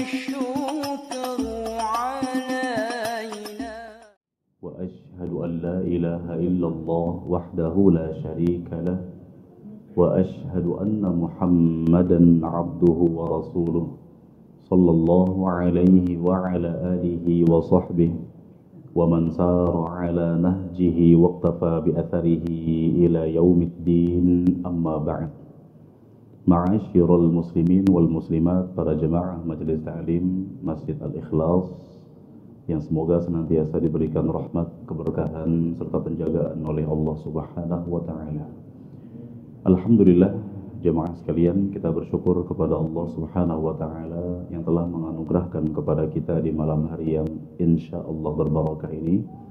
الشكر علينا. وأشهد أن لا إله إلا الله وحده لا شريك له وأشهد أن محمدا عبده ورسوله صلى الله عليه وعلى آله وصحبه ومن سار على نهجه واقتفى بأثره إلى يوم الدين أما بعد. Ma'asyiral muslimin wal muslimat, para jemaah majelis ta'lim Masjid Al-Ikhlas yang semoga senantiasa diberikan rahmat, keberkahan serta penjagaan oleh Allah Subhanahu wa taala. Alhamdulillah jemaah sekalian, kita bersyukur kepada Allah Subhanahu wa taala yang telah menganugerahkan kepada kita di malam hari yang insyaallah berbarakah ini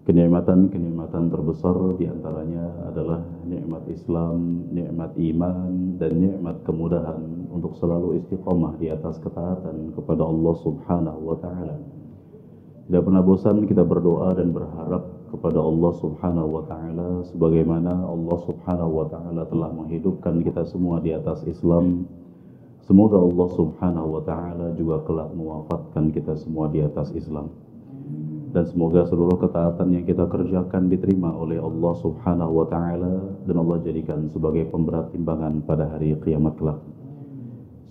kenikmatan-kenikmatan terbesar diantaranya adalah nikmat Islam, nikmat iman, dan nikmat kemudahan untuk selalu istiqomah di atas ketaatan kepada Allah Subhanahu wa taala. Tidak pernah bosan kita berdoa dan berharap kepada Allah Subhanahu wa taala sebagaimana Allah Subhanahu wa taala telah menghidupkan kita semua di atas Islam. Semoga Allah Subhanahu wa taala juga kelak mewafatkan kita semua di atas Islam. Dan semoga seluruh ketaatan yang kita kerjakan diterima oleh Allah Subhanahu wa taala dan Allah jadikan sebagai pemberat timbangan pada hari kiamat kelak.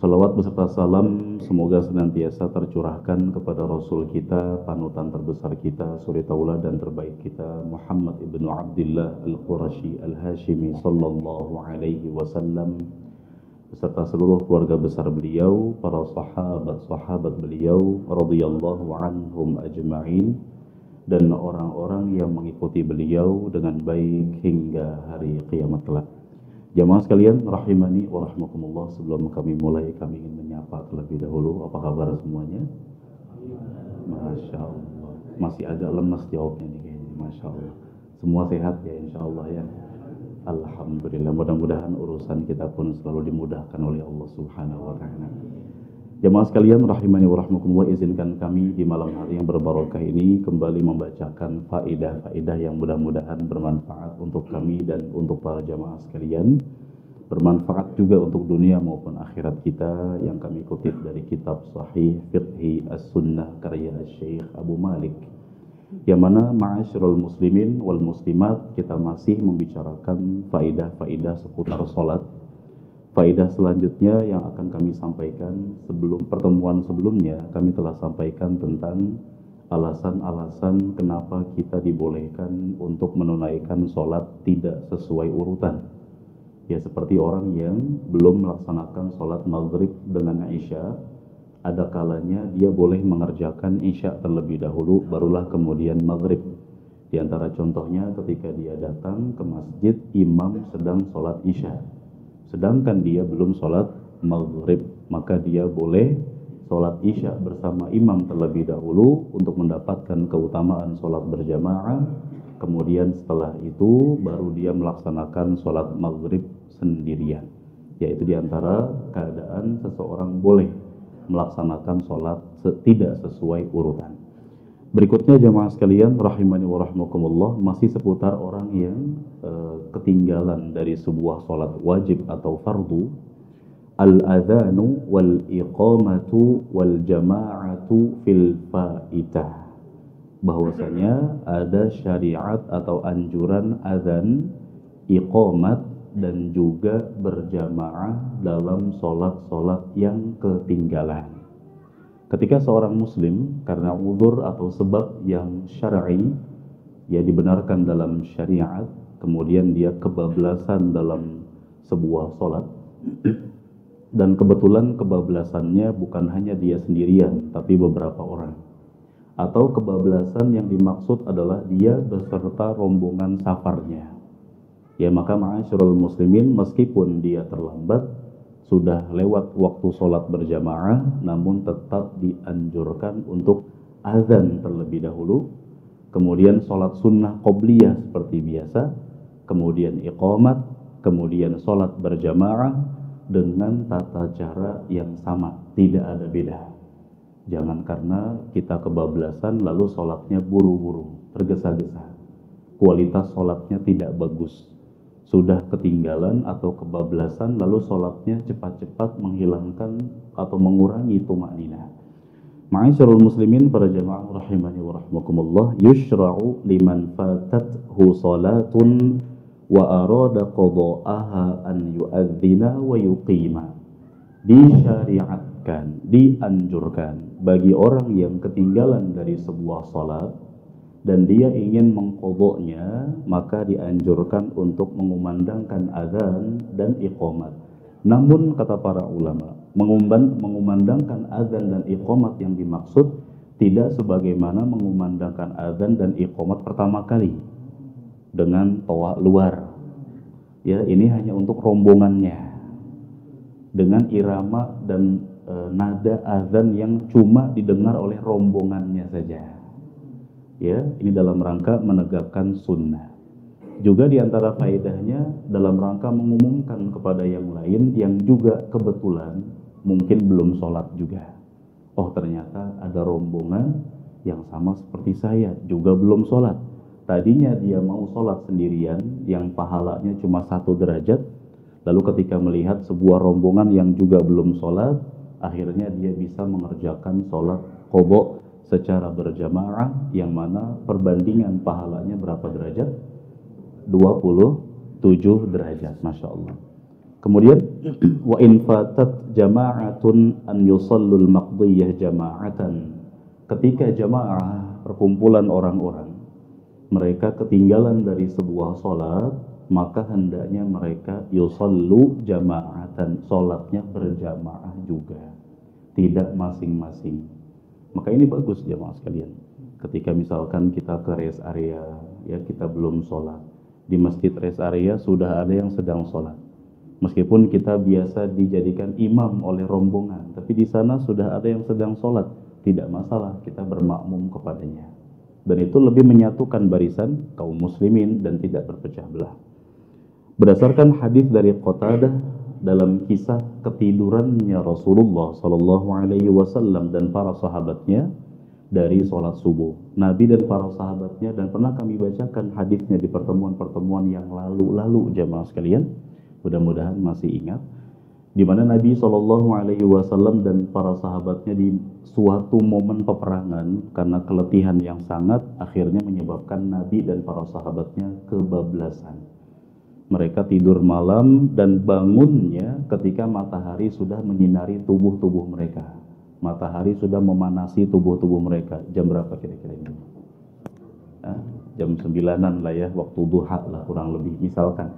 Salawat beserta salam semoga senantiasa tercurahkan kepada Rasul kita, panutan terbesar kita, suri tauladan terbaik kita, Muhammad ibnu Abdullah al-Qurashi al-Hashimi sallallahu alaihi wasallam, beserta seluruh keluarga besar beliau, para sahabat-sahabat beliau radhiyallahu anhum ajma'in, dan orang-orang yang mengikuti beliau dengan baik hingga hari kiamat kelak. Jamaah sekalian rahimani wa rahmakumullah, sebelum kami mulai kami ingin menyapa terlebih dahulu. Apa kabar semuanya? Masya Allah, masih agak lemas jawabnya nih kayaknya. Masya Allah, semua sehat ya insya Allah ya. Alhamdulillah, mudah-mudahan urusan kita pun selalu dimudahkan oleh Allah Subhanahu wa taala. Jamaah sekalian rahimani wa rahmakumullah, izinkan kami di malam hari yang berbarokah ini kembali membacakan faedah-faedah yang mudah-mudahan bermanfaat untuk kami dan untuk para jamaah sekalian, bermanfaat juga untuk dunia maupun akhirat kita, yang kami kutip dari kitab Sahih Fiqhi As-Sunnah karya Syekh Abu Malik, yang mana ma'asyiral muslimin wal muslimat, kita masih membicarakan faedah-faedah seputar salat. Faedah selanjutnya yang akan kami sampaikan, sebelum pertemuan sebelumnya kami telah sampaikan tentang alasan-alasan kenapa kita dibolehkan untuk menunaikan sholat tidak sesuai urutan. Ya, seperti orang yang belum melaksanakan sholat maghrib dengan isya, ada kalanya dia boleh mengerjakan isya terlebih dahulu, barulah kemudian maghrib. Di antara contohnya ketika dia datang ke masjid, imam sedang sholat isya, sedangkan dia belum sholat maghrib, maka dia boleh sholat isya bersama imam terlebih dahulu untuk mendapatkan keutamaan sholat berjamaah. Kemudian setelah itu baru dia melaksanakan sholat maghrib sendirian. Yaitu diantara keadaan seseorang boleh melaksanakan sholat tidak sesuai urutan. Berikutnya jamaah sekalian rahimani wa rahmakumullah, masih seputar orang yang ketinggalan dari sebuah sholat wajib atau fardu. Al-adhanu wal iqamatu wal jama'atu fil fa'idah. Bahwasanya ada syariat atau anjuran azan, iqamat, dan juga berjamaah dalam sholat-sholat yang ketinggalan. Ketika seorang muslim karena uzur atau sebab yang syar'i, ya dibenarkan dalam syariat, kemudian dia kebablasan dalam sebuah sholat, dan kebetulan kebablasannya bukan hanya dia sendirian tapi beberapa orang, atau kebablasan yang dimaksud adalah dia beserta rombongan safarnya, ya maka ma'asyiral muslimin, meskipun dia terlambat, sudah lewat waktu sholat berjamaah, namun tetap dianjurkan untuk azan terlebih dahulu, kemudian sholat sunnah qobliyah seperti biasa, kemudian iqamat, kemudian sholat berjamaah dengan tata cara yang sama, tidak ada beda. Jangan karena kita kebablasan lalu sholatnya buru-buru, tergesa-gesa, kualitas sholatnya tidak bagus. sudah ketinggalan atau kebablasan lalu sholatnya cepat-cepat menghilangkan atau mengurangi tumakninah. Ma'asyiral muslimin, para jamaah rahimani wa rahmakumullah, yushra'u liman fatathu salatun wa arada qada'aha an yu'adzina wa yuqima. Disyariatkan, dianjurkan bagi orang yang ketinggalan dari sebuah salat dan dia ingin mengqadanya, maka dianjurkan untuk mengumandangkan azan dan iqamat. Namun kata para ulama, mengumandangkan azan dan iqamat yang dimaksud tidak sebagaimana mengumandangkan azan dan iqamat pertama kali dengan toa luar. Ya, ini hanya untuk rombongannya. Dengan irama dan nada azan yang cuma didengar oleh rombongannya saja. Ya, ini dalam rangka menegakkan sunnah. Juga diantara faedahnya dalam rangka mengumumkan kepada yang lain yang juga kebetulan mungkin belum sholat juga. Oh, ternyata ada rombongan yang sama seperti saya juga belum sholat. Tadinya dia mau sholat sendirian yang pahalanya cuma 1 derajat. Lalu ketika melihat sebuah rombongan yang juga belum sholat, akhirnya dia bisa mengerjakan sholat qadha secara berjamaah, yang mana perbandingan pahalanya berapa derajat? 27 derajat, Masya Allah. Kemudian wa in fatat jama'atun an yusallul maqdiyah jama'atan. Ketika jamaah, perkumpulan orang-orang, mereka ketinggalan dari sebuah sholat, maka hendaknya mereka yusallu jama'atan, sholatnya berjamaah juga, tidak masing-masing. Maka ini bagus jamaah sekalian. Ketika misalkan kita ke rest area, ya kita belum sholat, di masjid rest area sudah ada yang sedang sholat. Meskipun kita biasa dijadikan imam oleh rombongan, tapi di sana sudah ada yang sedang sholat, tidak masalah, kita bermakmum kepadanya. Dan itu lebih menyatukan barisan kaum muslimin dan tidak berpecah belah. Berdasarkan hadis dari Qatadah dalam kisah ketidurannya Rasulullah SAW dan para sahabatnya dari sholat subuh, Nabi dan para sahabatnya, dan pernah kami bacakan hadisnya di pertemuan-pertemuan yang lalu jamaah sekalian, mudah-mudahan masih ingat, di mana Nabi SAW dan para sahabatnya di suatu momen peperangan karena keletihan yang sangat, akhirnya menyebabkan Nabi dan para sahabatnya kebablasan. Mereka tidur malam dan bangunnya ketika matahari sudah menyinari tubuh-tubuh mereka. Matahari sudah memanasi tubuh-tubuh mereka. Jam berapa kira-kira ini? Jam 9-an lah ya, waktu duha lah kurang lebih misalkan.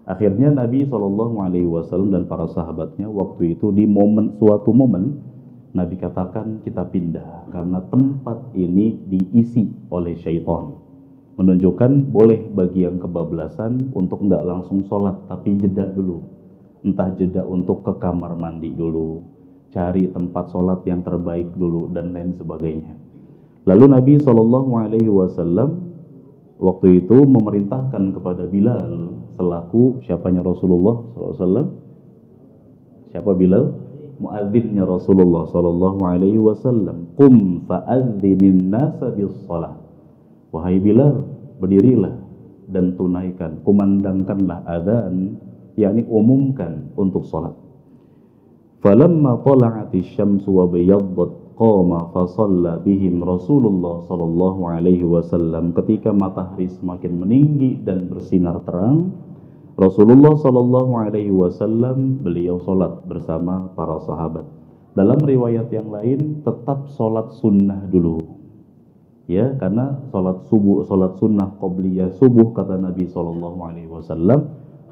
Akhirnya Nabi SAW dan para sahabatnya waktu itu di suatu momen Nabi katakan kita pindah karena tempat ini diisi oleh syaitan. Menunjukkan boleh bagi yang kebablasan untuk tidak langsung sholat, tapi jeda dulu. Entah jeda untuk ke kamar mandi dulu, cari tempat sholat yang terbaik dulu, dan lain sebagainya. Lalu Nabi SAW waktu itu memerintahkan kepada Bilal selaku siapanya Rasulullah SAW. Siapa Bilal? Muadzinnya Rasulullah SAW. Qum fa'adzinin nasa bis salat. Wahai Bilal, berdirilah dan tunaikan, kumandangkanlah adzan, yakni umumkan untuk salat. Falamma tala'atis syamsu wa biyaddat qama fa shalla bihim Rasulullah sallallahu alaihi wasallam. Ketika matahari semakin meninggi dan bersinar terang, Rasulullah sallallahu alaihi wasallam beliau salat bersama para sahabat. Dalam riwayat yang lain tetap salat sunnah dulu. Ya, karena salat sunnah qabliyah subuh kata Nabi SAW,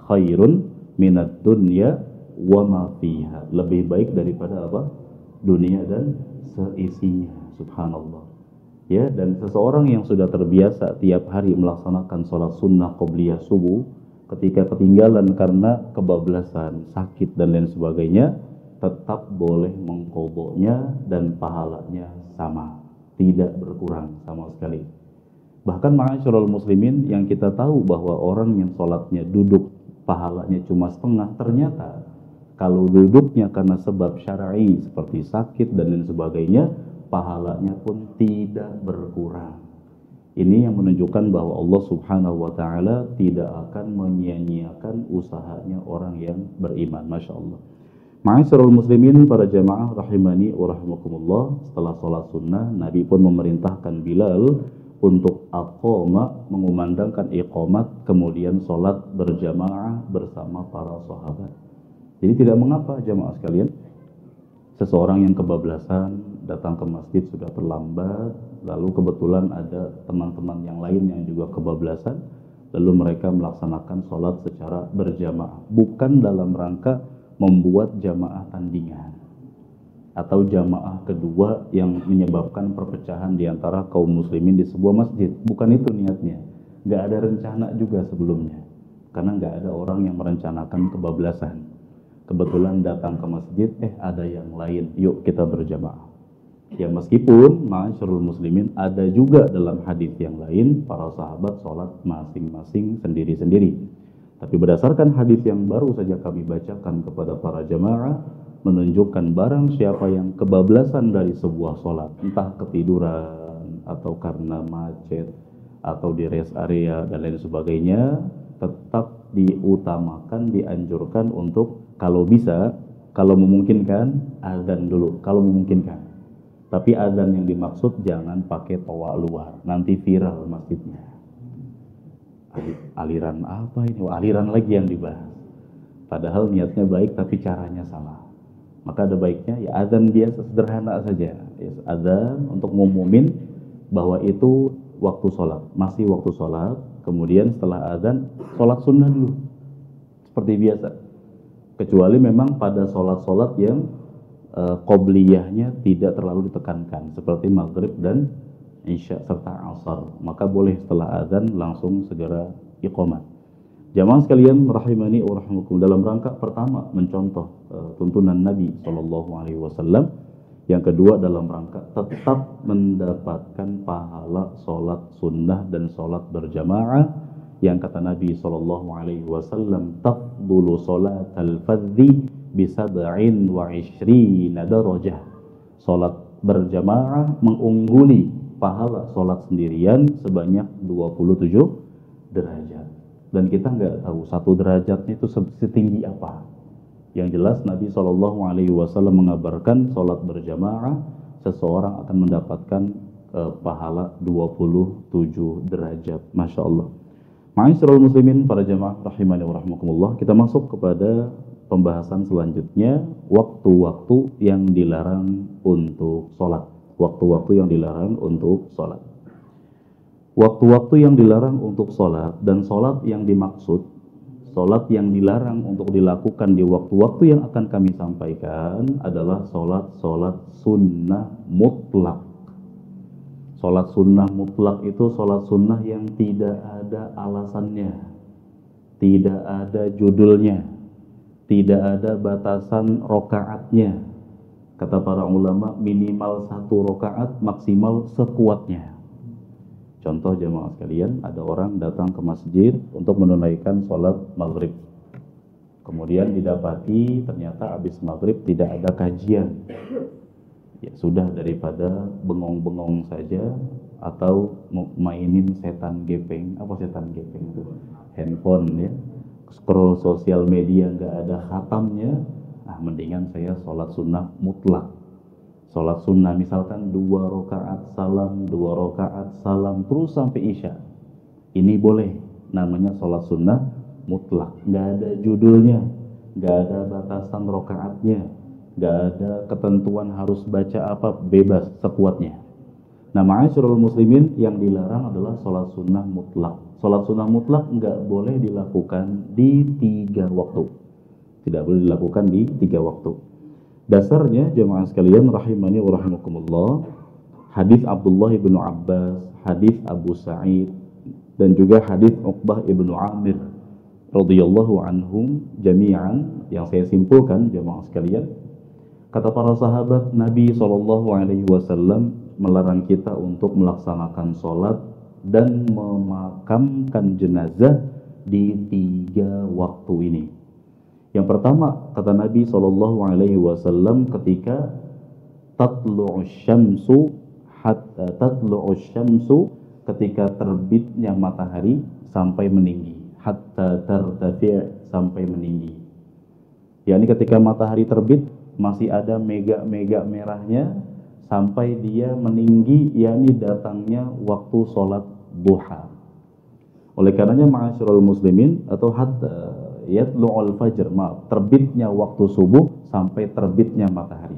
khairun minad dunya wa ma fiha. Lebih baik daripada apa? Dunia dan seisinya. Subhanallah. Ya, dan seseorang yang sudah terbiasa tiap hari melaksanakan salat sunnah qabliyah subuh, ketika ketinggalan karena kebablasan, sakit dan lain sebagainya, tetap boleh mengqadanya dan pahalanya sama. Tidak berkurang sama sekali. Bahkan ma'asyiral muslimin, yang kita tahu bahwa orang yang sholatnya duduk pahalanya cuma setengah, ternyata kalau duduknya karena sebab syar'i seperti sakit dan lain sebagainya, pahalanya pun tidak berkurang. Ini yang menunjukkan bahwa Allah Subhanahu wa Ta'ala tidak akan menyia-nyiakan usahanya orang yang beriman. Masya Allah. Ma'asyiral muslimin, para jamaah rahimani wa rahimakumullah, setelah sholat sunnah, Nabi pun memerintahkan Bilal untuk aqama, mengumandangkan iqamat, kemudian sholat berjamaah bersama para sahabat. Jadi tidak mengapa jamaah sekalian, seseorang yang kebablasan datang ke masjid sudah terlambat, lalu kebetulan ada teman-teman yang lain yang juga kebablasan, lalu mereka melaksanakan sholat secara berjamaah, bukan dalam rangka membuat jamaah tandingan atau jamaah kedua yang menyebabkan perpecahan di antara kaum muslimin di sebuah masjid. Bukan itu niatnya. Nggak ada rencana juga sebelumnya, karena nggak ada orang yang merencanakan kebablasan. Kebetulan datang ke masjid, ada yang lain, yuk kita berjamaah. Ya meskipun ma'asyiral muslimin ada juga dalam hadis yang lain para sahabat sholat masing-masing sendiri-sendiri. Tapi berdasarkan hadis yang baru saja kami bacakan kepada para jamaah, menunjukkan barang siapa yang kebablasan dari sebuah sholat, entah ketiduran atau karena macet atau di rest area dan lain sebagainya, tetap diutamakan, dianjurkan untuk kalau bisa, kalau memungkinkan azan dulu, kalau memungkinkan. Tapi azan yang dimaksud jangan pakai toa luar, nanti viral masjidnya. Aliran apa ini? Aliran lagi yang dibahas. Padahal niatnya baik tapi caranya salah. Maka ada baiknya ya azan biasa sederhana saja. Ya, azan untuk ngumumin bahwa itu waktu sholat, masih waktu sholat. Kemudian setelah azan, sholat sunnah dulu. Seperti biasa. Kecuali memang pada sholat-sholat yang qobliyahnya tidak terlalu ditekankan, seperti maghrib dan isya serta asar, maka boleh setelah azan langsung segera iqamah. Jamaah sekalian rahimani wa rahimakum, dalam rangka pertama mencontoh tuntunan Nabi SAW, yang kedua dalam rangka tetap mendapatkan pahala sholat sunnah dan sholat berjamaah, yang kata Nabi SAW, tafdulu sholat al-fadhi bisab'in wa 'ishrina darajah. Salat berjamaah mengungguli pahala salat sendirian sebanyak 27 derajat. Dan kita nggak tahu satu derajatnya itu setinggi apa. Yang jelas Nabi SAW mengabarkan salat berjamaah seseorang akan mendapatkan pahala 27 derajat. Masya Allah. Ma'asyiral muslimin, para jamaah rahimani wa rahmakumullah, kita masuk kepada pembahasan selanjutnya, waktu-waktu yang dilarang untuk sholat. Waktu-waktu yang dilarang untuk sholat. Waktu-waktu yang dilarang untuk sholat dan sholat yang dimaksud, sholat yang dilarang untuk dilakukan di waktu-waktu yang akan kami sampaikan adalah sholat sunnah mutlak. Sholat sunnah mutlak itu sholat sunnah yang tidak ada alasannya, tidak ada judulnya, tidak ada batasan rokaatnya. Kata para ulama, minimal 1 rokaat, maksimal sekuatnya. Contoh jamaah sekalian, ada orang datang ke masjid untuk menunaikan sholat maghrib. Kemudian didapati ternyata habis maghrib tidak ada kajian. Ya sudah, daripada bengong-bengong saja atau mainin setan gepeng. Apa setan gepeng itu? Handphone ya. Scroll sosial media nggak ada khatamnya, mendingan saya sholat sunnah mutlak. Sholat sunnah misalkan 2 rakaat salam, 2 rakaat salam, terus sampai isya. Ini boleh, namanya sholat sunnah mutlak. Nggak ada judulnya, nggak ada batasan rakaatnya, nggak ada ketentuan harus baca apa, bebas sekuatnya. Nah, ma'asyiral muslimin, yang dilarang adalah sholat sunnah mutlak. Sholat sunnah mutlak nggak boleh dilakukan di 3 waktu. Tidak boleh dilakukan di 3 waktu. Dasarnya jemaah sekalian rahimani wa rahimakumullah, hadis Abdullah ibnu Abbas, hadis Abu Sa'id, dan juga hadis Uqbah ibnu Amir radhiyallahu anhum jami'an, yang saya simpulkan jemaah sekalian, kata para sahabat, Nabi SAW melarang kita untuk melaksanakan sholat dan memakamkan jenazah di 3 waktu ini. Yang pertama, kata Nabi SAW, ketika tatlu'us syamsu ketika terbitnya matahari sampai meninggi, hatta tartafi' sampai meninggi. Yakni ketika matahari terbit masih ada mega-mega merahnya sampai dia meninggi, yakni datangnya waktu sholat duha. Oleh karenanya ma'asyiral muslimin, atau hatta yatlu'ul fajr, terbitnya waktu subuh sampai terbitnya matahari,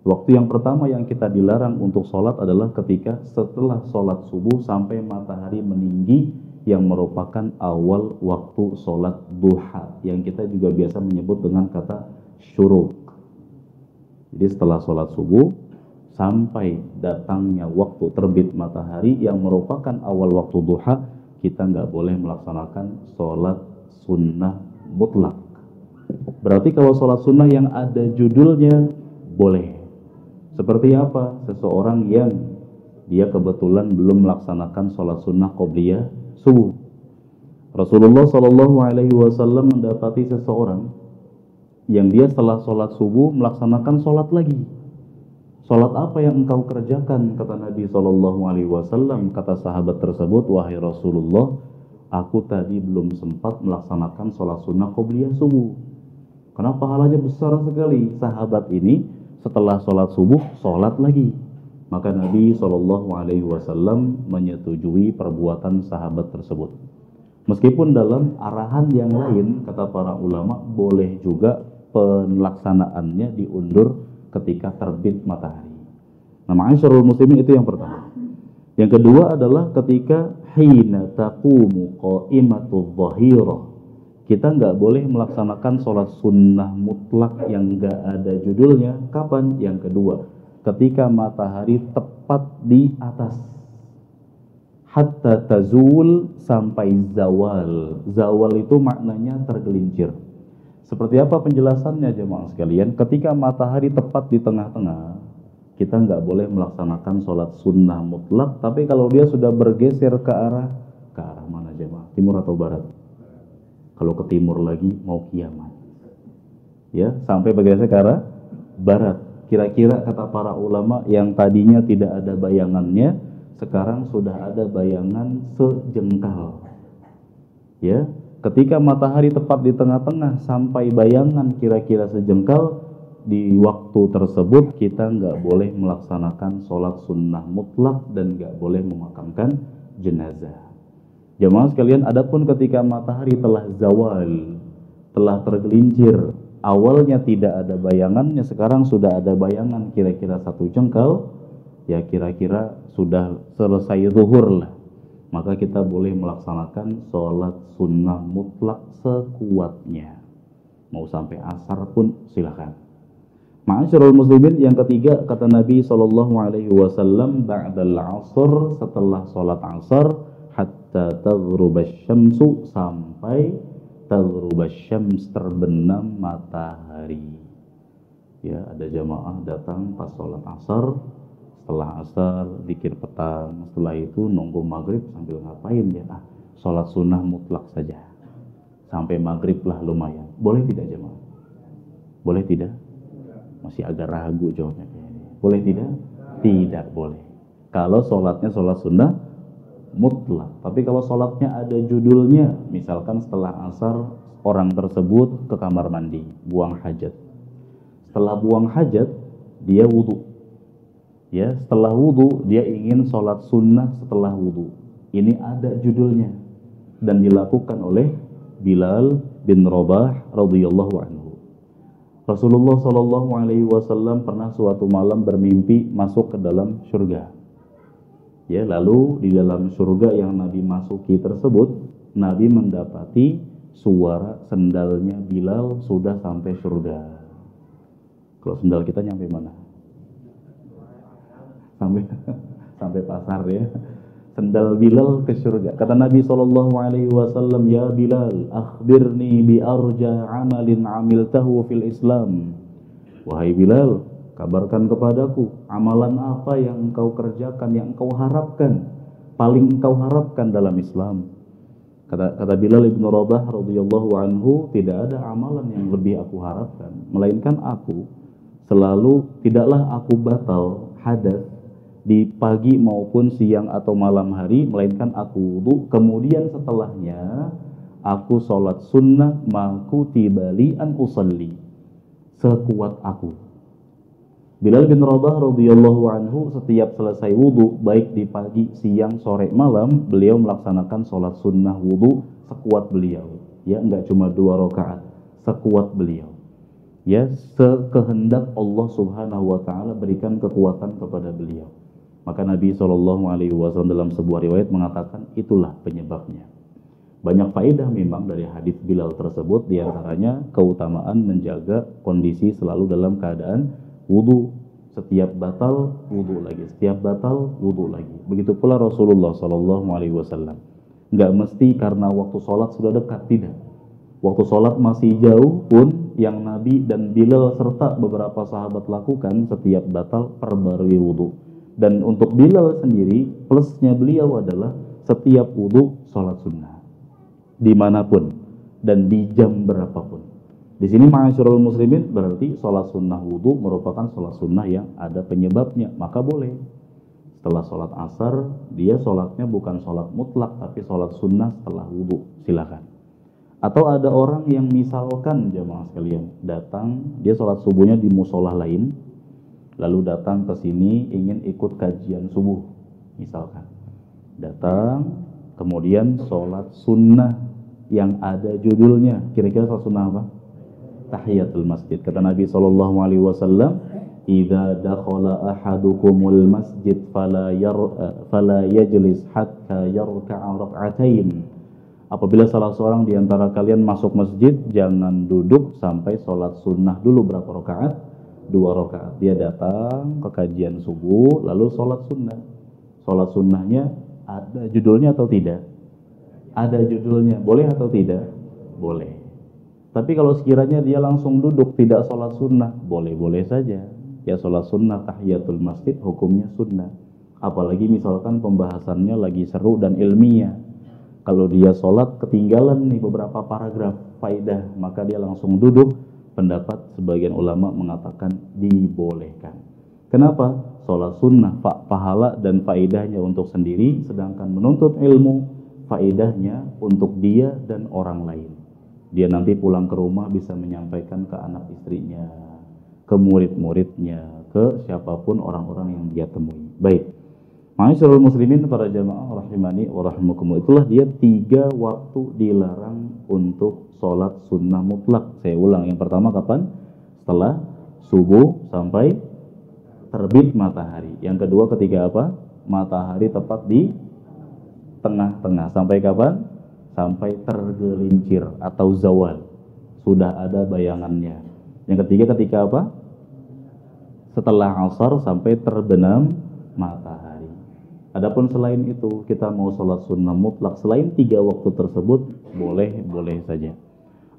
Waktu yang pertama yang kita dilarang untuk sholat adalah ketika setelah sholat subuh sampai matahari meninggi, yang merupakan awal waktu sholat duha, yang kita juga biasa menyebut dengan kata syuruk. Jadi setelah sholat subuh sampai datangnya waktu terbit matahari yang merupakan awal waktu duha, kita nggak boleh melaksanakan sholat sunnah mutlak. Berarti kalau sholat sunnah yang ada judulnya boleh. Seperti apa? Seseorang yang dia kebetulan belum melaksanakan sholat sunnah qobliyah subuh. Rasulullah SAW mendapati seseorang yang dia setelah sholat subuh melaksanakan sholat lagi. Sholat apa yang engkau kerjakan? Kata Nabi SAW. Kata sahabat tersebut, wahai Rasulullah, aku tadi belum sempat melaksanakan sholat sunnah qobliyah subuh. Karena pahalanya besar sekali. Sahabat ini setelah sholat subuh, sholat lagi. Maka Nabi SAW menyetujui perbuatan sahabat tersebut. Meskipun dalam arahan yang lain, kata para ulama, boleh juga pelaksanaannya diundur ketika terbit matahari. Nah, ma'asyiral muslimin, itu yang pertama. Yang kedua adalah ketika hina taqumu qa'imatudz dhahirah. Kita nggak boleh melaksanakan sholat sunnah mutlak yang nggak ada judulnya. Kapan? Yang kedua, ketika matahari tepat di atas, hatta tazul, sampai zawal. Zawal itu maknanya tergelincir. Seperti apa penjelasannya jemaah sekalian? Ketika matahari tepat di tengah-tengah, kita nggak boleh melaksanakan sholat sunnah mutlak. Tapi kalau dia sudah bergeser ke arah mana jemaah? Timur atau barat? Kalau ke timur lagi mau kiamat, ya, sampai bergeser ke arah barat. Kira-kira kata para ulama, yang tadinya tidak ada bayangannya, sekarang sudah ada bayangan sejengkal. Ya, ketika matahari tepat di tengah-tengah sampai bayangan kira-kira sejengkal, di waktu tersebut kita nggak boleh melaksanakan sholat sunnah mutlak dan nggak boleh memakamkan jenazah. Jemaah sekalian, adapun ketika matahari telah zawal, telah tergelincir, awalnya tidak ada bayangannya, sekarang sudah ada bayangan kira-kira satu jengkal, ya kira-kira sudah selesai zuhur lah, maka kita boleh melaksanakan sholat sunnah mutlak sekuatnya. Mau sampai asar pun silakan. Ma'asyiral muslimin, yang ketiga, kata Nabi SAW, ba'dal asr, setelah sholat asar, hatta taghrubasy syamsu, sampai taghrubasy syams, terbenam matahari. Ya, ada jamaah datang pas sholat asar, setelah asar zikir petang, setelah itu nunggu maghrib sambil ngapain ya? Sholat sunnah mutlak saja sampai maghrib lah, lumayan. Boleh tidak jamaah? Boleh tidak? Masih agak ragu jawabnya. Boleh tidak? Tidak boleh. Kalau sholatnya sholat sunnah mutlak. Tapi kalau sholatnya ada judulnya, misalkan setelah asar orang tersebut ke kamar mandi, buang hajat. Setelah buang hajat, dia wudhu. Ya, setelah wudhu dia ingin sholat sunnah setelah wudhu. Ini ada judulnya dan dilakukan oleh Bilal bin Rabah radhiyallahu anhu. Rasulullah SAW pernah suatu malam bermimpi masuk ke dalam surga. Ya, lalu di dalam surga yang Nabi masuki tersebut, Nabi mendapati suara sendalnya Bilal sudah sampai surga. Kalau sendal kita nyampe mana? Sampai pasar ya. Sendal Bilal ke surga. Kata Nabi SAW, ya Bilal, akhbirni bi arja amalin amiltahu fil Islam. Wahai Bilal, kabarkan kepadaku amalan apa yang engkau kerjakan, yang engkau harapkan, paling engkau harapkan dalam Islam. Kata Bilal ibn Rabah radhiyallahu anhu, tidak ada amalan yang lebih aku harapkan, melainkan aku selalu tidaklah aku batal hadas di pagi maupun siang atau malam hari, melainkan aku wudu, kemudian setelahnya aku sholat sunnah maku tibali an usalli, sekuat aku. Bilal bin Rabah radhiyallahu anhu setiap selesai wudu, baik di pagi, siang, sore, malam, beliau melaksanakan sholat sunnah wudu sekuat beliau. Ya, enggak cuma 2 rakaat, sekuat beliau. Ya, sekehendak Allah Subhanahu wa taala berikan kekuatan kepada beliau. Maka Nabi SAW dalam sebuah riwayat mengatakan itulah penyebabnya. Banyak faedah memang dari hadis Bilal tersebut, diantaranya keutamaan menjaga kondisi selalu dalam keadaan wudu. Setiap batal wudu lagi, setiap batal wudu lagi. Begitu pula Rasulullah SAW. Nggak mesti karena waktu sholat sudah dekat, tidak. Waktu sholat masih jauh pun yang Nabi dan Bilal serta beberapa sahabat lakukan, setiap batal perbarui wudu. Dan untuk Bilal sendiri, plusnya beliau adalah setiap wudu sholat sunnah, dimanapun dan di jam berapapun. Di sini ma'asyiral muslimin berarti sholat sunnah wudu merupakan sholat sunnah yang ada penyebabnya, maka boleh. Setelah sholat asar, dia sholatnya bukan sholat mutlak, tapi sholat sunnah setelah wudu, silakan. Atau ada orang yang misalkan jamaah sekalian datang, dia sholat subuhnya di musola lain, lalu datang ke sini ingin ikut kajian subuh, misalkan datang kemudian sholat sunnah yang ada judulnya, kira-kira sholat sunnah apa? Tahiyatul masjid. Kata Nabi SAW, "Idza dakhala ahadukumul masjid fala yajlis hatta yarka'a rak'atain." Apabila salah seorang di antara kalian masuk masjid, jangan duduk sampai sholat sunnah dulu. Berapa rakaat? 2 rakaat. Dia datang ke kajian subuh, lalu sholat sunnah. Sholat sunnahnya ada judulnya atau tidak? Ada judulnya. Boleh atau tidak? Boleh. Tapi kalau sekiranya dia langsung duduk, tidak sholat sunnah, boleh-boleh saja. Ya, sholat sunnah tahiyatul masjid hukumnya sunnah. Apalagi misalkan pembahasannya lagi seru dan ilmiah. Kalau dia sholat ketinggalan nih beberapa paragraf faidah, maka dia langsung duduk. Pendapat sebagian ulama mengatakan dibolehkan. Kenapa? Sholat sunnah pahala dan faedahnya untuk sendiri, sedangkan menuntut ilmu faedahnya untuk dia dan orang lain. Dia nanti pulang ke rumah bisa menyampaikan ke anak istrinya, ke murid-muridnya, ke siapapun orang-orang yang dia temui. Baik, ma'asyiral muslimin para jamaah rahimani wa rahimakumullah, itulah dia 3 waktu dilarang untuk sholat sunnah mutlak. Saya ulang, yang pertama kapan? Setelah subuh sampai terbit matahari. Yang kedua ketika apa? Matahari tepat di tengah-tengah. Sampai kapan? Sampai tergelincir atau zawal. Sudah ada bayangannya. Yang ketiga ketika apa? Setelah asar sampai terbenam matahari. Adapun selain itu, kita mau sholat sunnah mutlak selain 3 waktu tersebut, boleh saja.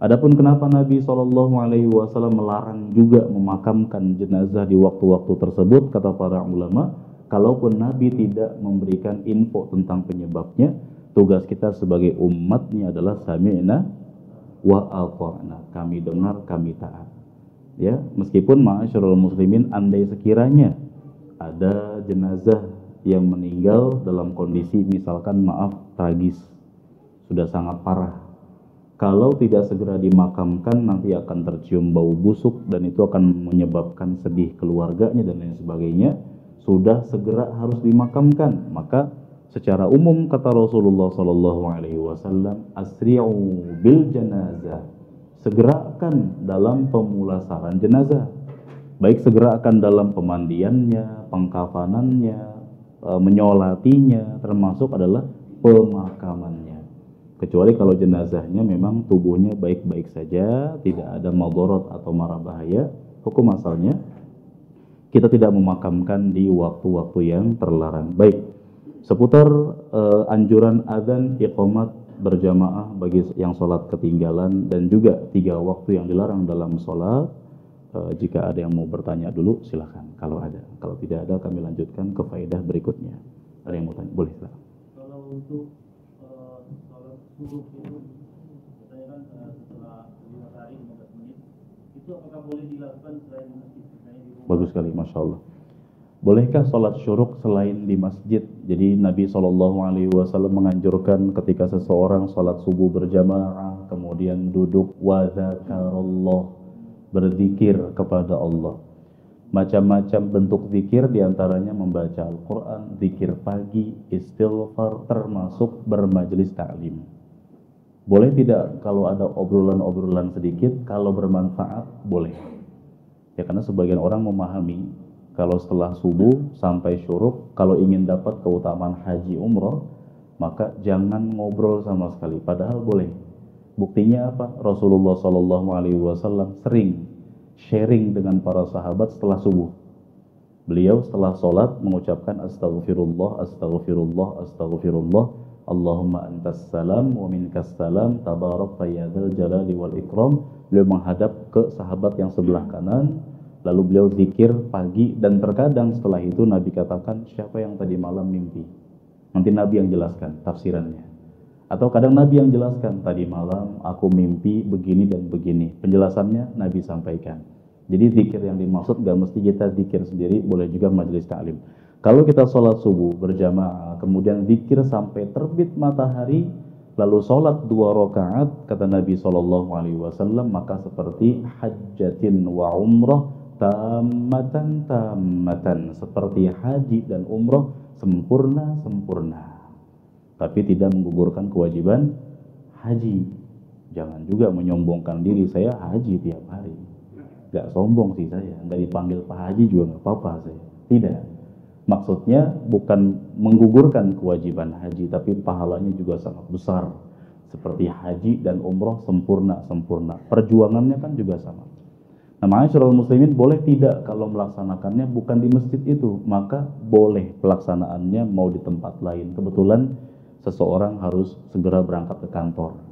Adapun kenapa Nabi SAW melarang juga memakamkan jenazah di waktu-waktu tersebut, kata para ulama, kalaupun Nabi tidak memberikan info tentang penyebabnya, tugas kita sebagai umatnya adalah sami'na wa ata'na, kami dengar, kami taat. Ya, meskipun ma'asyiral muslimin, andai sekiranya ada jenazah yang meninggal dalam kondisi misalkan maaf tragis, sudah sangat parah, kalau tidak segera dimakamkan nanti akan tercium bau busuk dan itu akan menyebabkan sedih keluarganya dan lain sebagainya, sudah segera harus dimakamkan. Maka secara umum kata Rasulullah SAW, asri'u bil janazah, segerakan dalam pemulasaran jenazah, baik segerakan dalam pemandiannya, pengkafanannya, menyolatinya, termasuk adalah pemakamannya. Kecuali kalau jenazahnya memang tubuhnya baik-baik saja, tidak ada madarat atau mara bahaya, hukum asalnya kita tidak memakamkan di waktu-waktu yang terlarang. Baik, seputar anjuran adzan iqamat berjamaah bagi yang sholat ketinggalan dan juga 3 waktu yang dilarang dalam sholat. Jika ada yang mau bertanya dulu, silahkan. Kalau ada, kalau tidak ada kami lanjutkan ke faedah berikutnya. Ada yang mau tanya? Boleh, silahkan. Kalau untuk sholat subuh itu, katanya kan setelah 5 hari 15 menit, itu apakah boleh dilakukan selain di masjid? Bagus sekali, Masya Allah. Bolehkah sholat syuruk selain di masjid? Jadi Nabi SAW menganjurkan ketika seseorang sholat subuh berjamaah, kemudian duduk wa dzakarallah, berzikir kepada Allah. Macam-macam bentuk zikir, diantaranya membaca Al-Quran, zikir pagi, istighfar, termasuk bermajlis ta'lim. Boleh tidak kalau ada obrolan-obrolan sedikit, kalau bermanfaat boleh. Ya, karena sebagian orang memahami kalau setelah subuh sampai syuruk, kalau ingin dapat keutamaan haji umroh, maka jangan ngobrol sama sekali. Padahal boleh. Buktinya apa? Rasulullah SAW sering sharing dengan para sahabat setelah subuh. Beliau setelah sholat mengucapkan astaghfirullah, astaghfirullah, astaghfirullah, Allahumma antas salam wa minkas salam, tabarakta ya dzal jalali wal ikram. Beliau menghadap ke sahabat yang sebelah kanan, lalu beliau zikir pagi, dan terkadang setelah itu Nabi katakan, siapa yang tadi malam mimpi? Nanti Nabi yang jelaskan tafsirannya. Atau kadang Nabi yang jelaskan, tadi malam aku mimpi begini dan begini. Penjelasannya Nabi sampaikan. Jadi zikir yang dimaksud gak mesti kita zikir sendiri, boleh juga majelis ta'lim. Kalau kita sholat subuh berjamaah, kemudian zikir sampai terbit matahari, lalu sholat 2 rakaat, kata Nabi SAW, maka seperti hajjatin wa umrah tammatan, seperti haji dan umrah sempurna. Tapi tidak menggugurkan kewajiban haji. Jangan juga menyombongkan diri, saya haji tiap hari. Gak sombong sih saya, gak dipanggil Pak Haji juga gak apa-apa saya. Tidak. Maksudnya bukan menggugurkan kewajiban haji, tapi pahalanya juga sangat besar. Seperti haji dan umroh sempurna. Perjuangannya kan juga sama. Nah, ma'asyiral muslimin, boleh tidak kalau melaksanakannya bukan di masjid itu, maka boleh pelaksanaannya mau di tempat lain. Kebetulan seseorang harus segera berangkat ke kantor.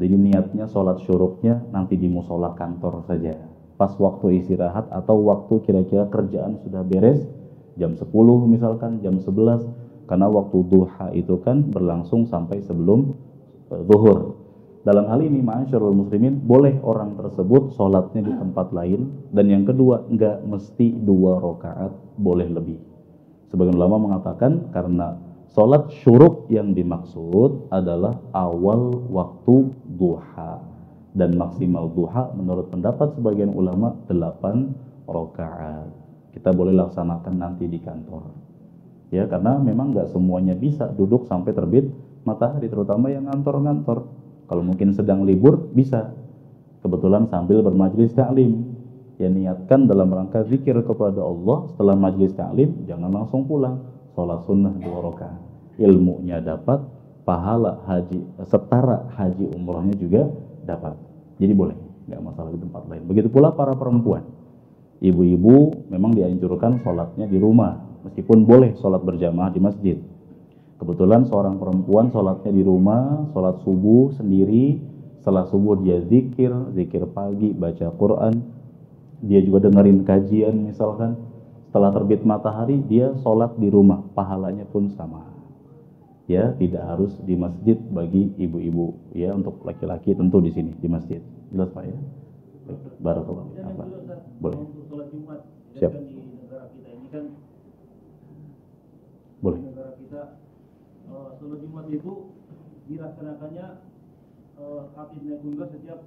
Jadi niatnya sholat syuruknya nanti di musola kantor saja. Pas waktu istirahat atau waktu kira-kira kerjaan sudah beres, jam 10 misalkan, jam 11, karena waktu duha itu kan berlangsung sampai sebelum zuhur. Dalam hal ini, ma'asyiral muslimin, boleh orang tersebut sholatnya di tempat lain, dan yang kedua, enggak mesti 2 rakaat, boleh lebih. Sebagian ulama mengatakan karena sholat syuruk yang dimaksud adalah awal waktu duha, dan maksimal duha menurut pendapat sebagian ulama 8 rakaat. Kita boleh laksanakan nanti di kantor. Ya, karena memang nggak semuanya bisa duduk sampai terbit matahari, terutama yang ngantor-ngantor. Kalau mungkin sedang libur bisa. Kebetulan sambil bermajlis ta'lim. Ya, niatkan dalam rangka zikir kepada Allah. Setelah majlis ta'lim jangan langsung pulang. Sholat sunnah 2 rakaat. Ilmunya dapat, pahala haji setara haji umrohnya juga dapat. Jadi boleh, nggak masalah di tempat lain. Begitu pula para perempuan. Ibu-ibu memang dianjurkan sholatnya di rumah, meskipun boleh sholat berjamaah di masjid. Kebetulan seorang perempuan sholatnya di rumah, sholat subuh sendiri. Setelah subuh dia zikir pagi, baca Quran. Dia juga dengerin kajian misalkan. Setelah terbit matahari dia sholat di rumah, pahalanya pun sama. Ya, tidak harus di masjid bagi ibu-ibu. Ya, untuk laki-laki tentu di sini di masjid. Jelas Pak ya? Barakallahu. Apa? Boleh. Sholat Jumat. Siap. Kan di negara kita ini kan, Boleh. di negara kita sholat Jumat itu dilaksanakannya khatib naik mimbar setiap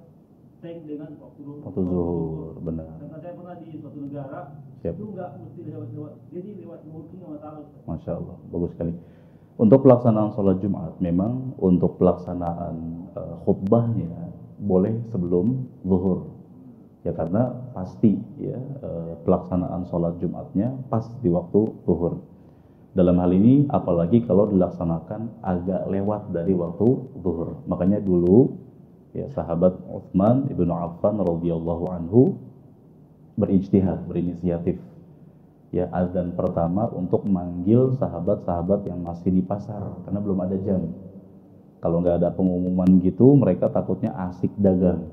tank dengan waktu zuhur, benar. Karena saya pernah di suatu negara, Siap. itu enggak mesti lewat, jadi lewat zuhur itu nggak masalah. Masya Allah, bagus sekali. Untuk pelaksanaan sholat Jumat, memang untuk pelaksanaan khutbahnya boleh sebelum zuhur. Ya, karena pasti ya pelaksanaan sholat Jumatnya pas di waktu zuhur. Dalam hal ini, apalagi kalau dilaksanakan agak lewat dari waktu zuhur. Makanya dulu ya sahabat Utsman ibnu Affan radhiyallahu anhu berijtihad, berinisiatif. Ya, azan pertama untuk manggil sahabat-sahabat yang masih di pasar, karena belum ada jam. Kalau nggak ada pengumuman gitu, mereka takutnya asik dagang.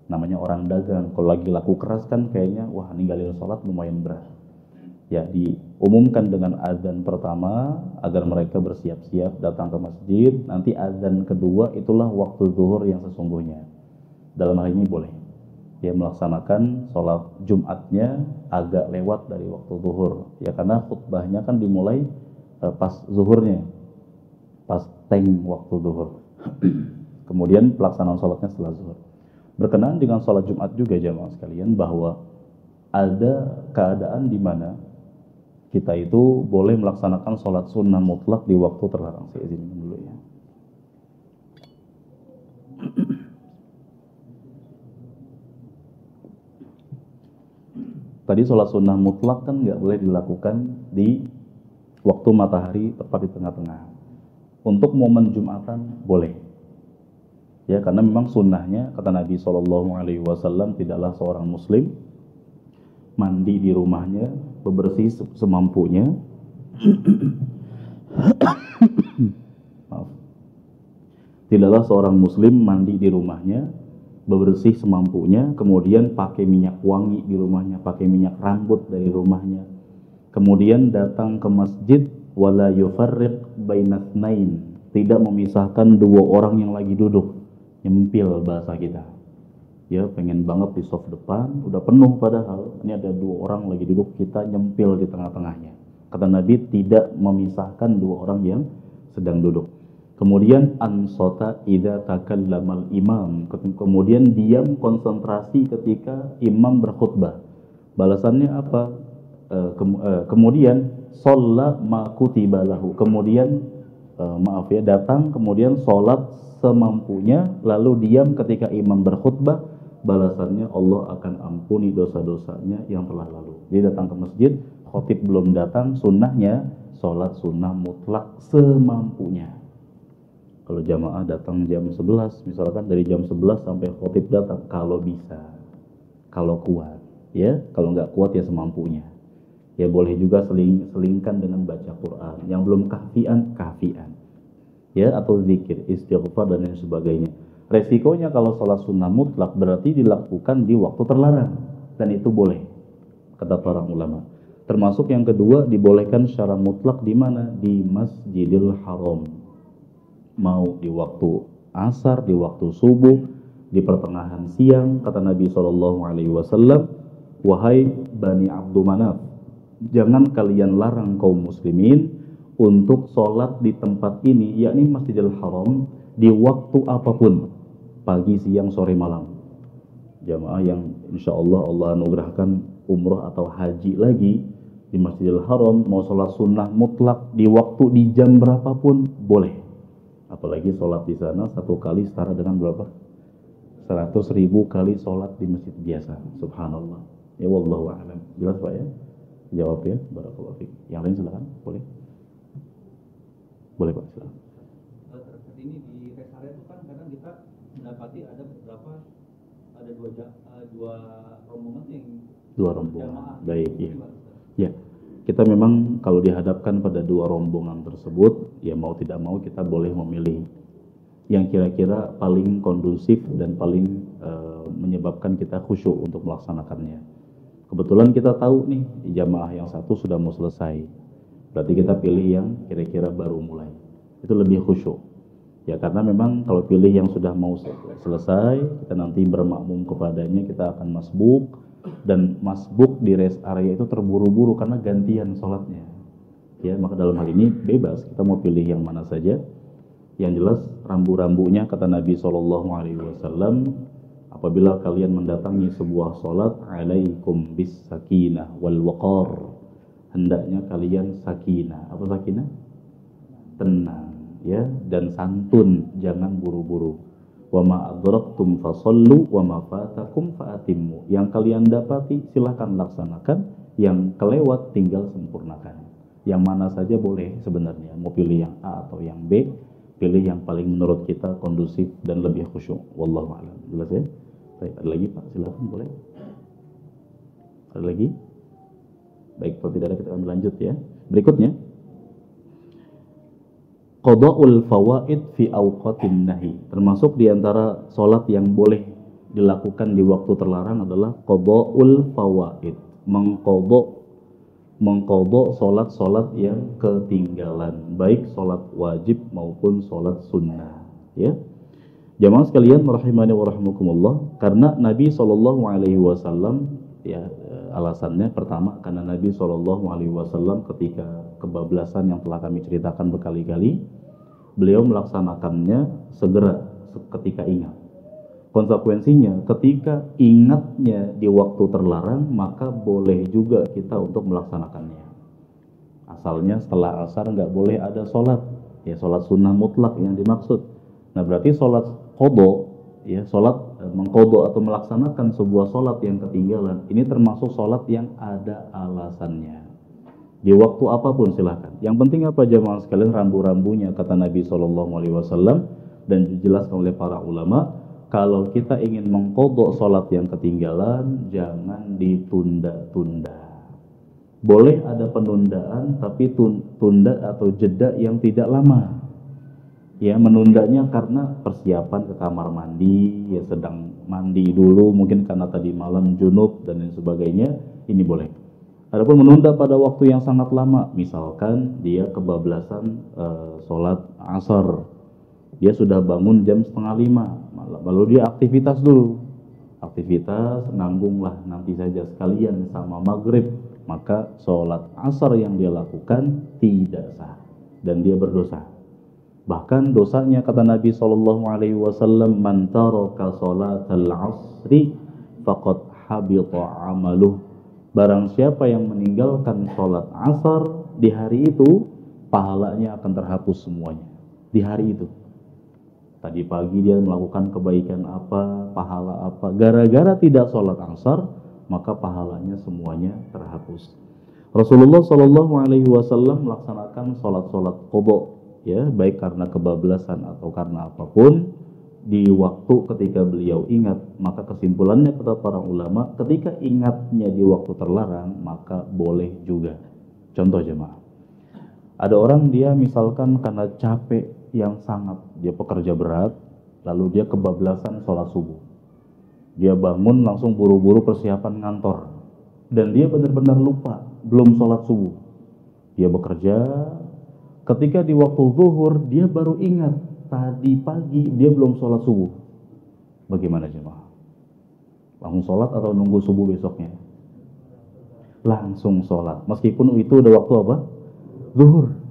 Namanya orang dagang, kalau lagi laku keras kan kayaknya, wah ninggalin sholat lumayan berat. Ya, diumumkan dengan azan pertama agar mereka bersiap-siap datang ke masjid. Nanti azan kedua itulah waktu zuhur yang sesungguhnya. Dalam hal ini boleh dia melaksanakan sholat Jumatnya agak lewat dari waktu zuhur. Ya karena khutbahnya kan dimulai pas zuhurnya, pas teng waktu zuhur. Kemudian pelaksanaan sholatnya setelah zuhur. Berkenaan dengan sholat Jumat juga jamaah sekalian, bahwa ada keadaan di mana kita itu boleh melaksanakan sholat sunnah mutlak di waktu terlarang. Saya izin dulu ya. Tadi sholat sunnah mutlak kan nggak boleh dilakukan di waktu matahari tepat di tengah-tengah. Untuk momen Jumatan boleh, ya karena memang sunnahnya kata Nabi SAW tidaklah seorang Muslim mandi di rumahnya bebersih semampunya. Maaf. Tidaklah seorang Muslim mandi di rumahnya bebersih semampunya, kemudian pakai minyak wangi di rumahnya, pakai minyak rambut dari rumahnya, kemudian datang ke masjid wala yufarriq bainatsnain, tidak memisahkan dua orang yang lagi duduk, nyempil bahasa kita. Ya pengen banget di soft depan, udah penuh padahal ini ada dua orang lagi duduk, kita nyempil di tengah-tengahnya. Kata Nabi tidak memisahkan dua orang yang sedang duduk. Kemudian ansota idza takallamal imam, kemudian diam konsentrasi ketika imam berkhutbah. Balasannya apa? Kemudian sholla ma kutiba lahu, kemudian datang kemudian sholat semampunya, lalu diam ketika imam berkhutbah. Balasannya Allah akan ampuni dosa-dosanya yang telah lalu. Dia datang ke masjid, khotib belum datang, sunnahnya sholat sunnah mutlak semampunya. Kalau jamaah datang jam 11, misalkan dari jam 11 sampai khotib datang, kalau bisa, kalau kuat, ya, kalau nggak kuat ya semampunya. Ya boleh juga selingkan dengan baca Quran. Yang belum kahfian, ya, atau zikir, istighfar dan lain sebagainya. Resikonya kalau sholat sunnah mutlak berarti dilakukan di waktu terlarang, dan itu boleh, kata para ulama. Termasuk yang kedua, dibolehkan secara mutlak di mana? Di Masjidil Haram. Mau di waktu asar, di waktu subuh, di pertengahan siang, kata Nabi SAW, wahai Bani Abdul Manaf, jangan kalian larang kaum muslimin untuk sholat di tempat ini, yakni Masjidil Haram, di waktu apapun, pagi, siang, sore, malam. Jamaah yang insya Allah anugerahkan umrah atau haji lagi di Masjidil Haram, mau sholat sunnah mutlak di waktu, di jam berapapun boleh. Apalagi sholat di sana satu kali setara dengan berapa? 100.000 kali sholat di masjid biasa. Subhanallah. Ya wallahu a'lam. Jelas Pak ya? Jawab ya. Barakallahu fiik. Yang lain silakan. Boleh? Boleh Pak, silakan. Terkait ini di rest area itu kan kadang kita mendapati ada beberapa, ada dua rombongan yang dua rombongan. Baik ya. Ya. Kita Kita memang kalau dihadapkan pada dua rombongan tersebut, ya mau tidak mau kita boleh memilih yang kira-kira paling kondusif dan paling menyebabkan kita khusyuk untuk melaksanakannya. Kebetulan kita tahu nih jamaah yang satu sudah mau selesai, berarti kita pilih yang kira-kira baru mulai. Itu lebih khusyuk. Ya karena memang kalau pilih yang sudah mau selesai, kita nanti bermakmum kepadanya, kita akan masbuk. Dan masbuk di rest area itu terburu-buru karena gantian sholatnya. Ya maka dalam hal ini bebas, kita mau pilih yang mana saja. Yang jelas rambu-rambunya kata Nabi SAW, apabila kalian mendatangi sebuah sholat, alaikum bis sakinah wal waqar, hendaknya kalian sakinah. Apa sakinah? Tenang, ya, dan santun, jangan buru-buru. Wa ma adraktum fasallu wa ma fatakum faatimmu. Yang kalian dapati silahkan laksanakan, yang kelewat tinggal sempurnakan. Yang mana saja boleh sebenarnya, mau pilih yang A atau yang B, pilih yang paling menurut kita kondusif dan lebih khusyuk. Wallahu a'lam. Jelas ya? Baik, ada lagi Pak, silakan boleh. Ada lagi? Baik, kalau tidak ada kita akan lanjut ya. Berikutnya, qada'ul fawaid fi awqatin nahi. Termasuk diantara sholat yang boleh dilakukan di waktu terlarang adalah qada'ul fawaid, mengqada' sholat-sholat yang ketinggalan, baik sholat wajib maupun sholat sunnah. Ya, jamaah sekalian rahimani wa rahimakumullah, karena Nabi SAW Ya, alasannya pertama karena Nabi SAW ketika kebablasan yang telah kami ceritakan berkali-kali, beliau melaksanakannya segera ketika ingat. Konsekuensinya, ketika ingatnya di waktu terlarang, maka boleh juga kita untuk melaksanakannya. Asalnya setelah asar nggak boleh ada sholat, ya sholat sunnah mutlak yang dimaksud. Nah berarti sholat qadha, ya sholat mengqadha atau melaksanakan sebuah sholat yang ketinggalan, ini termasuk sholat yang ada alasannya. Di waktu apapun silahkan. Yang penting apa jemaah sekalian, rambu-rambunya kata Nabi SAW dan dijelaskan oleh para ulama. Kalau kita ingin mengqadha sholat yang ketinggalan, jangan ditunda-tunda. Boleh ada penundaan, tapi tunda atau jeda yang tidak lama. Ya, menundanya karena persiapan ke kamar mandi, ya sedang mandi dulu, mungkin karena tadi malam junub dan lain sebagainya, ini boleh. Adapun menunda pada waktu yang sangat lama, misalkan dia kebablasan sholat asar, dia sudah bangun jam 4:30, lalu dia aktivitas dulu. Aktivitas, nanggunglah nanti saja sekalian sama maghrib, maka sholat asar yang dia lakukan tidak sah dan dia berdosa. Bahkan dosanya kata Nabi SAW, man taraka sholatal asri faqad habita amaluh. Barang siapa yang meninggalkan sholat asar di hari itu, pahalanya akan terhapus semuanya di hari itu. Tadi pagi dia melakukan kebaikan apa, pahala apa, gara-gara tidak sholat asar, maka pahalanya semuanya terhapus. Rasulullah SAW melaksanakan sholat-sholat qadha, ya, baik karena kebablasan atau karena apapun, di waktu ketika beliau ingat. Maka kesimpulannya kata para ulama, ketika ingatnya di waktu terlarang, maka boleh juga. Contoh jemaah, ada orang dia misalkan karena capek yang sangat, dia pekerja berat, lalu dia kebablasan sholat subuh. Dia bangun langsung buru-buru persiapan ngantor, dan dia benar-benar lupa belum sholat subuh. Dia bekerja, ketika di waktu zuhur dia baru ingat tadi pagi dia belum sholat subuh. Bagaimana jemaah? Langsung sholat atau nunggu subuh besoknya? Langsung sholat, meskipun itu udah waktu apa? Zuhur.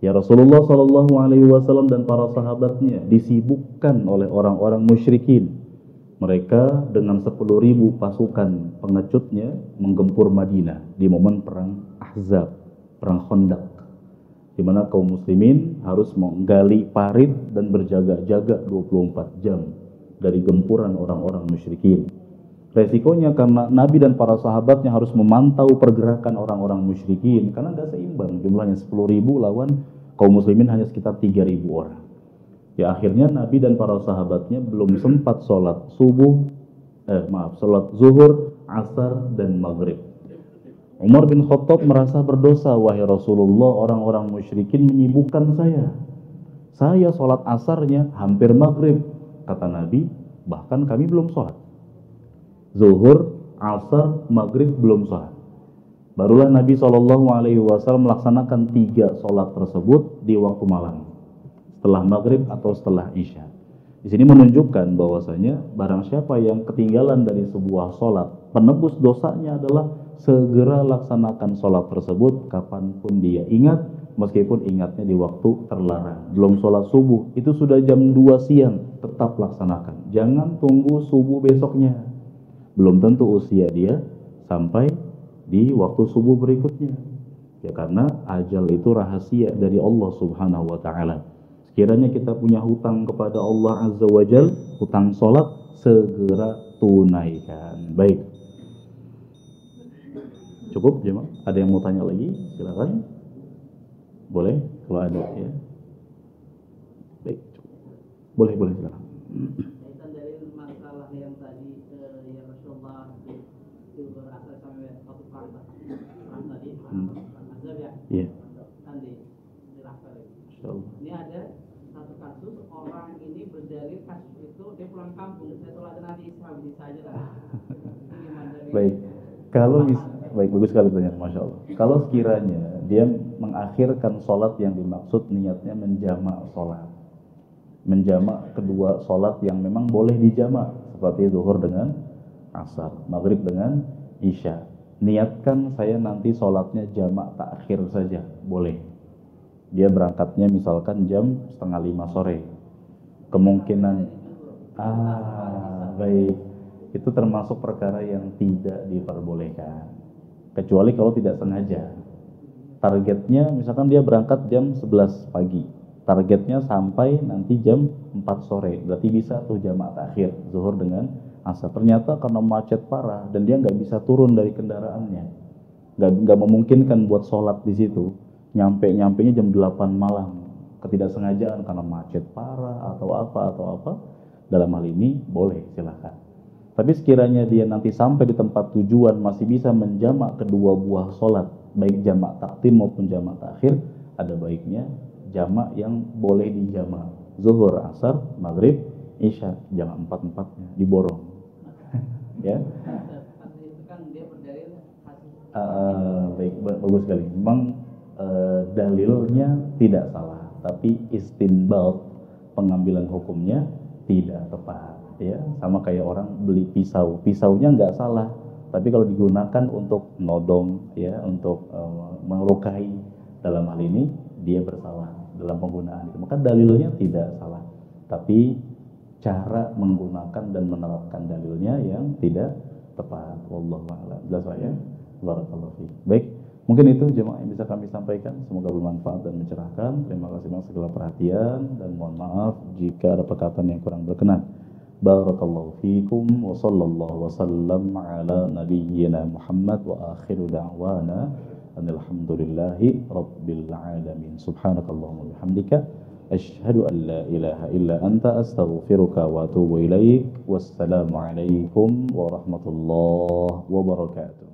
Ya, Rasulullah SAW dan para sahabatnya disibukkan oleh orang-orang musyrikin. Mereka dengan 10.000 pasukan pengecutnya menggempur Madinah di momen perang Ahzab, perang Khandaq, di mana kaum muslimin harus menggali parit dan berjaga-jaga 24 jam dari gempuran orang-orang musyrikin. Resikonya karena Nabi dan para sahabatnya harus memantau pergerakan orang-orang musyrikin, karena nggak seimbang jumlahnya, 10.000 lawan kaum muslimin hanya sekitar 3.000 orang. Ya akhirnya Nabi dan para sahabatnya belum sempat sholat sholat zuhur, asar, dan maghrib. Umar bin Khattab merasa berdosa, wahai Rasulullah, orang-orang musyrikin menyibukkan saya. Saya sholat asarnya hampir maghrib. Kata Nabi, bahkan kami belum sholat. Zuhur, asar, maghrib belum sholat. Barulah Nabi SAW melaksanakan 3 sholat tersebut di waktu malam, setelah maghrib atau setelah isya. Di sini menunjukkan bahwasanya barang siapa yang ketinggalan dari sebuah sholat, penebus dosanya adalah segera laksanakan sholat tersebut kapanpun dia ingat, meskipun ingatnya di waktu terlarang. Belum sholat subuh, itu sudah jam 2 siang, tetap laksanakan. Jangan tunggu subuh besoknya. Belum tentu usia dia sampai di waktu subuh berikutnya. Ya karena ajal itu rahasia dari Allah Subhanahu wa taala. Sekiranya kita punya hutang kepada Allah Azza wa Jal, hutang sholat, segera tunaikan. Baik. Cukup jemaah? Ada yang mau tanya lagi? Silakan. Boleh kalau ada ya. Baik. Boleh silakan. Kaitan dari masalah yang tadi yang Rasulullah itu berasal sampai satu perang tadi, perang Azab ya. Iya. Kan di Rafael. Insyaallah. Ini ada satu kasus orang ini berdalil kasus itu dia pulang kampung, saya sholat Nabi Islam bisa aja lah. Baik. Kalau baik, bagus sekali pertanyaan, Masya Allah. Kalau sekiranya dia mengakhirkan sholat yang dimaksud niatnya menjamak sholat, menjamak kedua sholat yang memang boleh dijamak, seperti zuhur dengan asar, maghrib dengan isya. Niatkan saya nanti sholatnya jamak takhir saja, boleh. Dia berangkatnya misalkan jam 4:30 sore. Kemungkinan, baik, itu termasuk perkara yang tidak diperbolehkan. Kecuali kalau tidak sengaja. Targetnya misalkan dia berangkat jam 11 pagi. Targetnya sampai nanti jam 4 sore. Berarti bisa tuh jamak takhir, zuhur dengan asar. Ternyata karena macet parah dan dia nggak bisa turun dari kendaraannya, nggak memungkinkan buat sholat di situ. Nyampe-nya jam 8 malam. Ketidaksengajaan karena macet parah atau apa. Dalam hal ini boleh, silakan. Tapi sekiranya dia nanti sampai di tempat tujuan masih bisa menjamak kedua buah sholat, baik jamak takdim maupun jamak takhir, ada baiknya jamak yang boleh dijamak. Zuhur, asar, maghrib, isya, jamak 4-4-nya diborong. Ya, Itu kan dia berdalil hadis. baik, bagus sekali. Memang dalilnya tidak salah, tapi istinbat, pengambilan hukumnya tidak tepat. Ya, sama kayak orang beli pisaunya nggak salah, tapi kalau digunakan untuk nodong, ya, untuk melukai, dalam hal ini dia bersalah dalam penggunaan itu. Maka dalilnya tidak salah, tapi cara menggunakan dan menerapkan dalilnya yang tidak tepat. Wallahu a'lam. Jelas Pak ya? Barakallahu fiik. Baik, mungkin itu jemaah yang bisa kami sampaikan. Semoga bermanfaat dan mencerahkan. Terima kasih atas segala perhatian dan mohon maaf jika ada perkataan yang kurang berkenan. Barakallahu fiikum wa sallallahu wa sallam ala nabiyyina Muhammad wa akhiru da'wana alhamdulillahi rabbil alamin. Subhanakallahumma bihamdika asyhadu an la ilaha illa anta astaghfiruka wa atubu ilaik. Wassalamu alaikum warahmatullahi wabarakatuh.